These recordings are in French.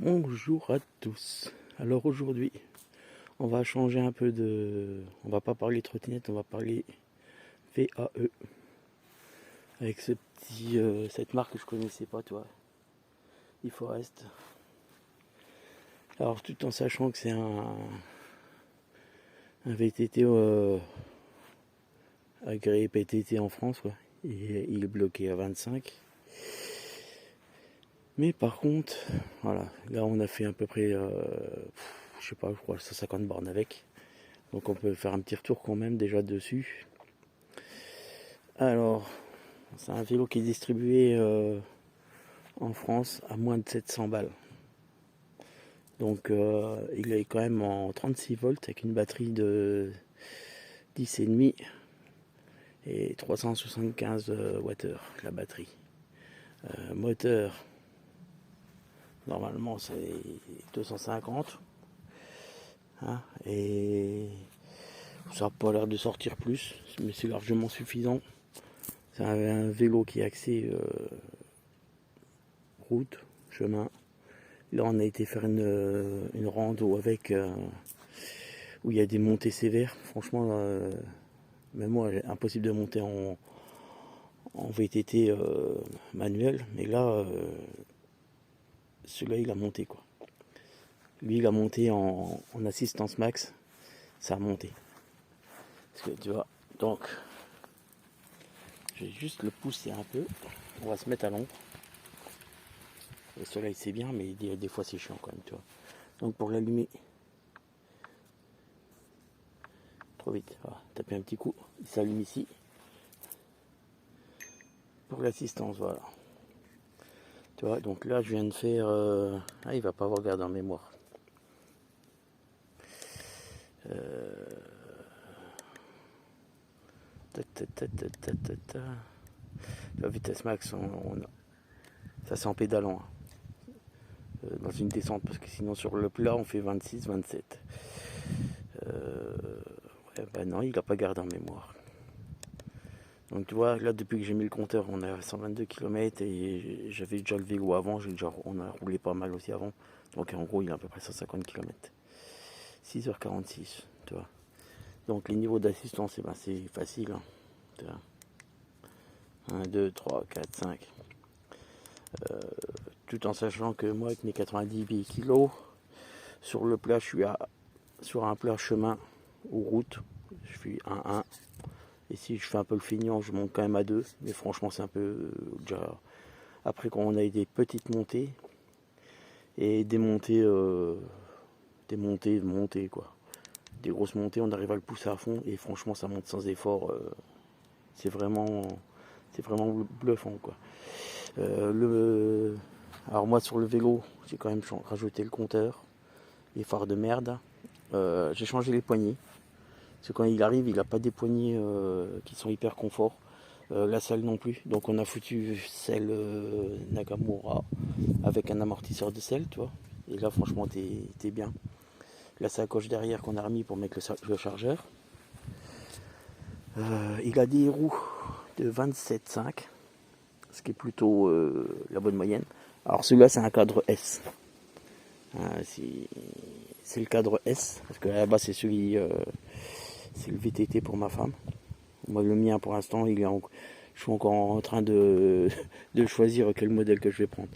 Bonjour à tous. Alors aujourd'hui, on va changer un peu de... On va pas parler trottinette, on va parler VAE. Avec cette marque que je connaissais pas, toi. eForest. Alors tout en sachant que c'est un VTT agréé PTT en France, ouais. Et il est bloqué à 25. Mais par contre, voilà, là on a fait à peu près, je sais pas, je crois 150 bornes avec. Donc on peut faire un petit retour quand même déjà dessus. Alors, c'est un vélo qui est distribué en France à moins de 700 balles. Donc il est quand même en 36 volts avec une batterie de 10,5 et 375 Wh la batterie. Moteur, normalement c'est 250. Hein, et ça n'a pas l'air de sortir plus, mais c'est largement suffisant. C'est un vélo qui est axé route, chemin. Là, on a été faire une rando avec où il y a des montées sévères. Franchement, même moi, impossible de monter en VTT manuel. Mais là, celui-là, il a monté quoi. Lui, il a monté en assistance max. Ça a monté. Parce que tu vois, donc, je vais juste le pousser un peu. On va se mettre à l'ombre. Le soleil c'est bien, mais des fois c'est chiant quand même, tu vois. Donc pour l'allumer, trop vite, voilà, taper un petit coup, il s'allume ici. Pour l'assistance, voilà. Tu vois, donc là je viens de faire... Ah, il va pas avoir gardé en mémoire. La vitesse max, ça c'est en pédalant. Dans une descente, parce que sinon sur le plat on fait 26, 27. Ouais, bah non, il a pas gardé en mémoire. Donc tu vois, là depuis que j'ai mis le compteur, on est à 122 km et j'avais déjà le vélo avant, on a roulé pas mal aussi avant. Donc en gros, il a à peu près 150 km. 6h46, tu vois. Donc les niveaux d'assistance, c'est facile. Hein, tu vois. 1, 2, 3, 4, 5. Tout en sachant que moi, avec mes 90 kg, sur le plat, je suis sur un plat chemin ou route. Je suis 1-1. Et si je fais un peu le feignant, je monte quand même à 2. Mais franchement, c'est un peu déjà... Après, quand on a des petites montées et des montées, montées, quoi. Des grosses montées, on arrive à le pousser à fond et franchement, ça monte sans effort. C'est vraiment bluffant, quoi. Alors moi, sur le vélo, j'ai quand même rajouté le compteur, les phares de merde. J'ai changé les poignées. Parce que quand il arrive, il n'a pas des poignées qui sont hyper confort. La selle non plus. Donc on a foutu selle Nakamura avec un amortisseur de selle, tu vois. Et là, franchement, t'es bien. La sacoche derrière qu'on a remis pour mettre le chargeur. Il a des roues de 27,5, ce qui est plutôt la bonne moyenne. Alors celui-là, c'est un cadre S. C'est le cadre S, parce que là-bas, c'est c'est le VTT pour ma femme. Moi, le mien, pour l'instant, je suis encore en train de choisir quel modèle que je vais prendre.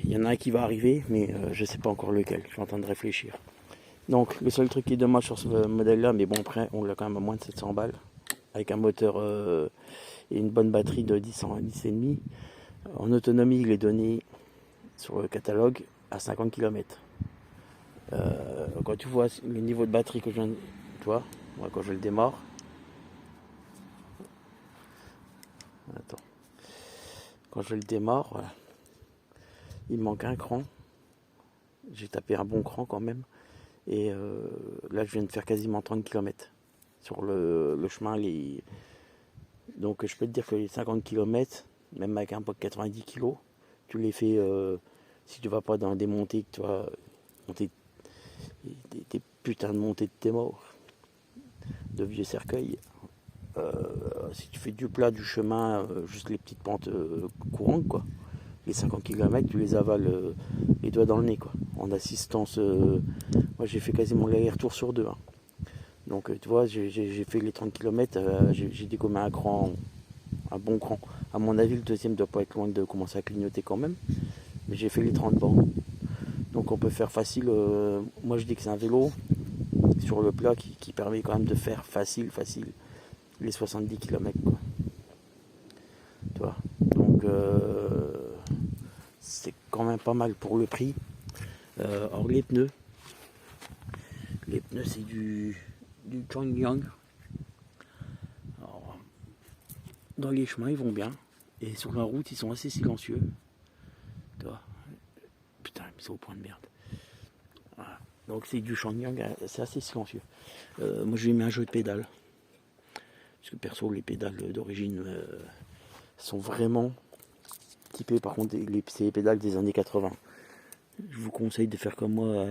Il y en a un qui va arriver, mais je ne sais pas encore lequel. Je suis en train de réfléchir. Donc, le seul truc qui est dommage sur ce modèle-là, mais bon, après, on l'a quand même à moins de 700 balles, avec un moteur et une bonne batterie de 10,5. En autonomie, il est donné sur le catalogue à 50 km. Quand tu vois le niveau de batterie que je viens de... Tu vois, moi, quand je le démarre... Attends. Quand je le démarre, voilà. Il me manque un cran. J'ai tapé un bon cran quand même. Et là, je viens de faire quasiment 30 km sur le chemin. Donc, je peux te dire que les 50 km, même avec un poids de 90 kg, tu les fais si tu vas pas dans des montées que tu vas monter des putains de montées de tes morts, de vieux cercueils. Si tu fais du plat, du chemin, juste les petites pentes courantes, quoi. les 50 km, tu les avales les doigts dans le nez, quoi. En assistance, moi j'ai fait quasiment l'aller-retour sur 2. Hein. Donc tu vois, j'ai fait les 30 km, j'ai dégommé un bon cran. À mon avis, le deuxième doit pas être loin de commencer à clignoter quand même. Mais j'ai fait les 30 bornes. Donc on peut faire facile. Moi je dis que c'est un vélo sur le plat qui permet quand même de faire facile les 70 km, quoi. Tu vois. Donc c'est quand même pas mal pour le prix. Alors les pneus c'est du Changyang. Alors, dans les chemins ils vont bien. Et sur la route ils sont assez silencieux. Tu vois. Putain, c'est au point de merde. Voilà. Donc c'est du Changyang, c'est assez silencieux. Moi je lui ai mis un jeu de pédales. Parce que perso les pédales d'origine sont vraiment typées. Par contre c'est les pédales des années 80. Je vous conseille de faire comme moi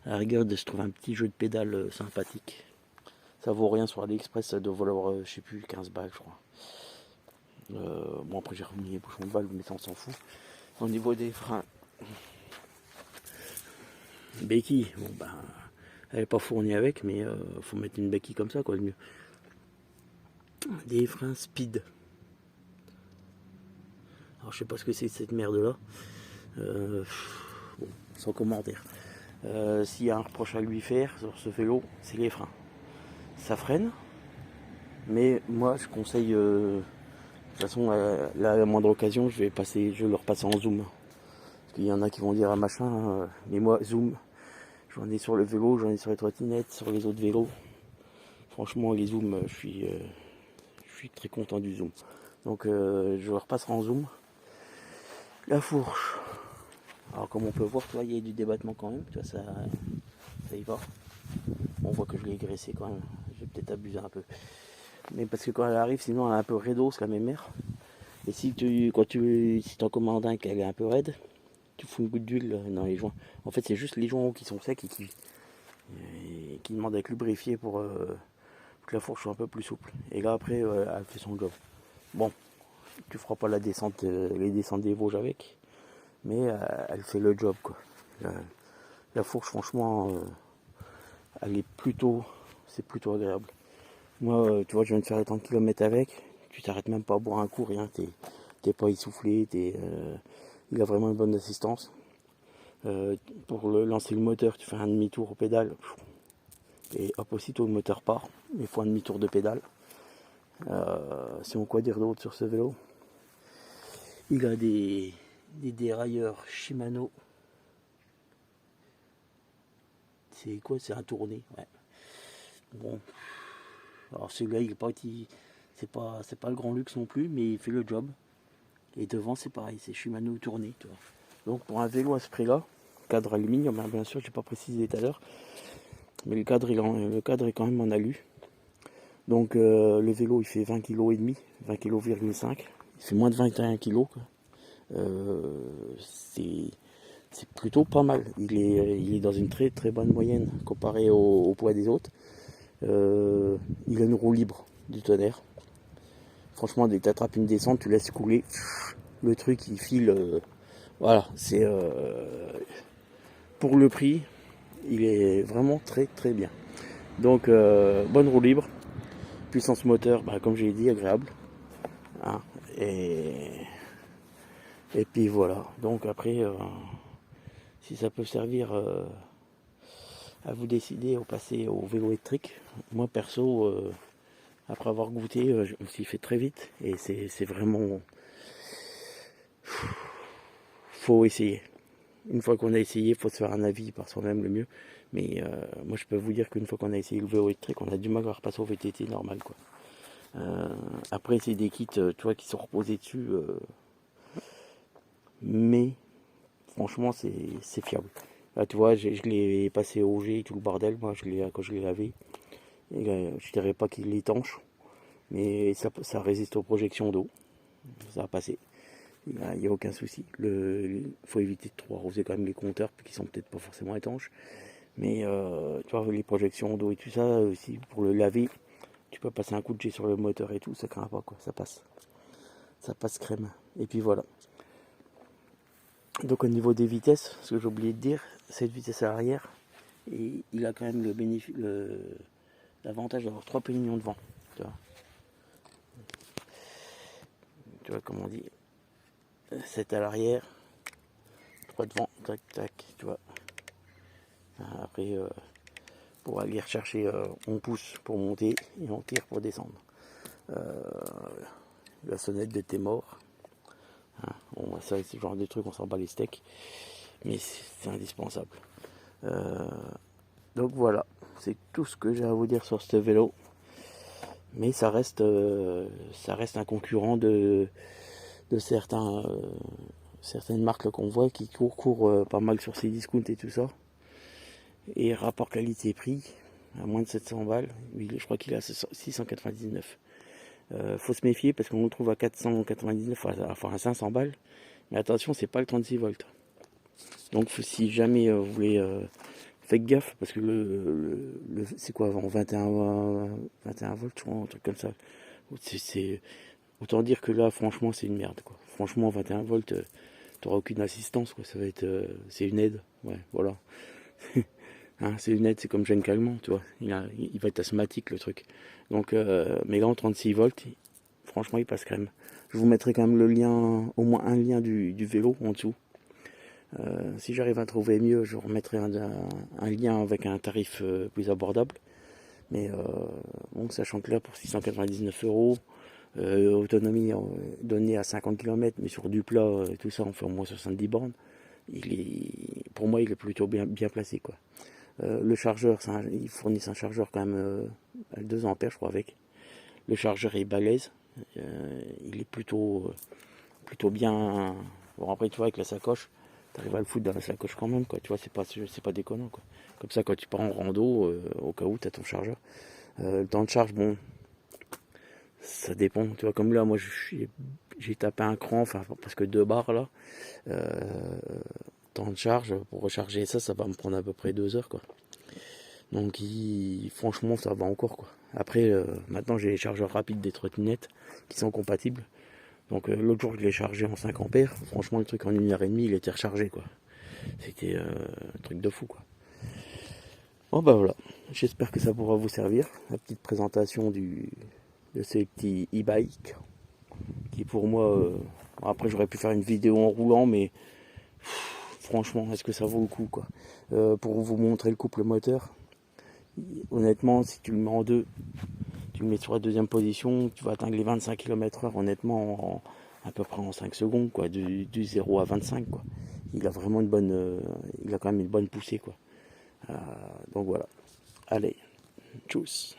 à la rigueur de se trouver un petit jeu de pédales sympathique. Ça vaut rien sur AliExpress, ça doit valoir je sais plus 15 balles je crois. Bon après j'ai remis les bouchons de valve mais ça on s'en fout. Au niveau des freins, béquille, bon ben elle n'est pas fournie avec mais faut mettre une béquille comme ça quoi le mieux. Des freins speed. Alors je sais pas ce que c'est cette merde là. Bon, sans commentaire. S'il y a un reproche à lui faire sur ce vélo, c'est les freins. Ça freine, mais moi je conseille, de toute façon, à la moindre occasion, je vais le repasser en zoom. Parce qu'il y en a qui vont dire ah machin, mais moi zoom, j'en ai sur le vélo, j'en ai sur les trottinettes, sur les autres vélos. Franchement, les zooms, je suis très content du zoom. Donc je le repasserai en zoom. La fourche. Alors comme on peut voir, tu vois, il y a du débattement quand même, tu vois, ça y va. On voit que je l'ai graissé quand même, j'ai peut-être abusé un peu. Mais parce que quand elle arrive, sinon elle est un peu raidos, la mémère. Et si t'en commandes un qu'elle est un peu raide, tu fous une goutte d'huile dans les joints. En fait, c'est juste les joints qui sont secs et qui demandent à être lubrifiés pour que la fourche soit un peu plus souple. Et là après, elle fait son job. Bon, tu feras pas les descentes des Vosges avec, mais elle fait le job quoi. La fourche franchement c'est plutôt agréable. Moi tu vois, je viens de faire les 30 km avec, tu t'arrêtes même pas à boire un coup, rien, t'es pas essoufflé, il a vraiment une bonne assistance. Pour lancer le moteur, tu fais un demi-tour au pédale et hop, aussitôt le moteur part, il faut un demi-tour de pédale. Sinon quoi dire d'autre sur ce vélo? Il a des dérailleurs Shimano. C'est quoi? C'est un tourné, ouais. Bon. Alors celui-là, il est pas c'est pas le grand luxe non plus, mais il fait le job. Et devant, c'est pareil, c'est Shimano tourné, tu vois. Donc pour un vélo à ce prix-là, cadre aluminium, bien sûr, j'ai pas précisé tout à l'heure, mais le cadre est quand même en alu. Donc le vélo, il fait 20 kg et demi, 20 kg, 5. Il fait moins de 21 kg. C'est plutôt pas mal. Il est dans une très très bonne moyenne comparé au poids des autres. Il a une roue libre du tonnerre. Franchement, dès que tu attrapes une descente, tu laisses couler. Le truc, il file. Voilà, c'est pour le prix, il est vraiment très très bien. Donc, bonne roue libre. Puissance moteur, comme j'ai dit, agréable. Hein, et puis voilà. Donc après, si ça peut servir à vous décider au passer au vélo électrique, moi perso, après avoir goûté, je me suis fait très vite et c'est vraiment, faut essayer. Une fois qu'on a essayé, il faut se faire un avis par soi-même le mieux. Mais moi je peux vous dire qu'une fois qu'on a essayé le vélo électrique, on a du mal à repasser au VTT normal quoi. Après c'est des kits qui sont reposés dessus, mais franchement c'est fiable. Là tu vois, je l'ai passé au G et tout le bordel, moi quand je l'ai lavé. Et, je dirais pas qu'il est étanche, mais ça résiste aux projections d'eau. Ça va passer. Il n'y a aucun souci. Il faut éviter de trop arroser quand même les compteurs qui sont peut-être pas forcément étanches. Mais tu vois, les projections d'eau et tout ça, aussi pour le laver, tu peux passer un coup de jet sur le moteur et tout, ça craint pas quoi, ça passe. Ça passe crème. Et puis voilà. Donc au niveau des vitesses, ce que j'ai oublié de dire, cette vitesse à l'arrière, et il a quand même le bénéfice, l'avantage d'avoir 3 pénions devant. Tu vois comme on dit, 7 à l'arrière, 3 devant, tac tac, tu vois. Après, pour aller rechercher, on pousse pour monter et on tire pour descendre. La sonnette de t'es mort. Bon, ça, c'est ce genre de truc, on s'en bat les steaks, mais c'est indispensable. Donc voilà, c'est tout ce que j'ai à vous dire sur ce vélo. Mais ça reste un concurrent de certaines marques qu'on voit qui courent pas mal sur ces discounts et tout ça. Et rapport qualité-prix, à moins de 700 balles, je crois qu'il est à 699. Faut se méfier parce qu'on le trouve à 499, enfin à 500 balles. Mais attention, c'est pas le 36 volts. Donc si jamais vous voulez, faites gaffe parce que c'est quoi avant 21 volts, je crois, un truc comme ça. Autant dire que là, franchement, c'est une merde, quoi. Franchement, 21 volts, t'auras aucune assistance, quoi. Ça va être, c'est une aide, ouais, voilà. Hein, c'est une aide, c'est comme gêne calmant, tu vois. Il va être asthmatique, le truc. Donc, mais là, en 36 volts, franchement, il passe crème. Je vous mettrai quand même le lien, au moins un lien du vélo en dessous. Si j'arrive à trouver mieux, je remettrai un lien avec un tarif plus abordable. Mais bon, sachant que là, pour 699 €, autonomie donnée à 50 km, mais sur du plat et tout ça, on fait au moins 70 bornes. Pour moi, il est plutôt bien placé, quoi. Le chargeur, ils fournissent un chargeur quand même à 2 ampères, je crois, avec. Le chargeur est balèze. Il est plutôt bien. Bon, après, tu vois, avec la sacoche, t'arrives à le foutre dans la sacoche quand même, quoi. Tu vois, c'est pas déconnant, quoi. Comme ça, quand tu pars en rando, au cas où, t'as ton chargeur. Le temps de charge, bon, ça dépend. Tu vois, comme là, moi, j'ai tapé un cran, enfin, parce que 2 barres, là. Temps de charge, pour recharger ça va me prendre à peu près 2 heures, quoi. Donc, franchement, ça va encore, quoi. Après, maintenant, j'ai les chargeurs rapides des trottinettes qui sont compatibles. Donc, l'autre jour, je l'ai chargé en 5 ampères. Franchement, le truc en 1h30, il était rechargé, quoi. C'était un truc de fou, quoi. Bon, bah voilà. J'espère que ça pourra vous servir. La petite présentation de ce petit e-bike. Qui, pour moi, après, j'aurais pu faire une vidéo en roulant, mais franchement, est-ce que ça vaut le coup, quoi. Pour vous montrer le couple moteur, honnêtement, si tu le mets en deux, tu le mets sur la deuxième position, tu vas atteindre les 25 km/h, honnêtement, à peu près en 5 secondes, quoi, du 0 à 25, quoi. Il a vraiment il a quand même une bonne poussée, quoi. Donc voilà. Allez, tchuss.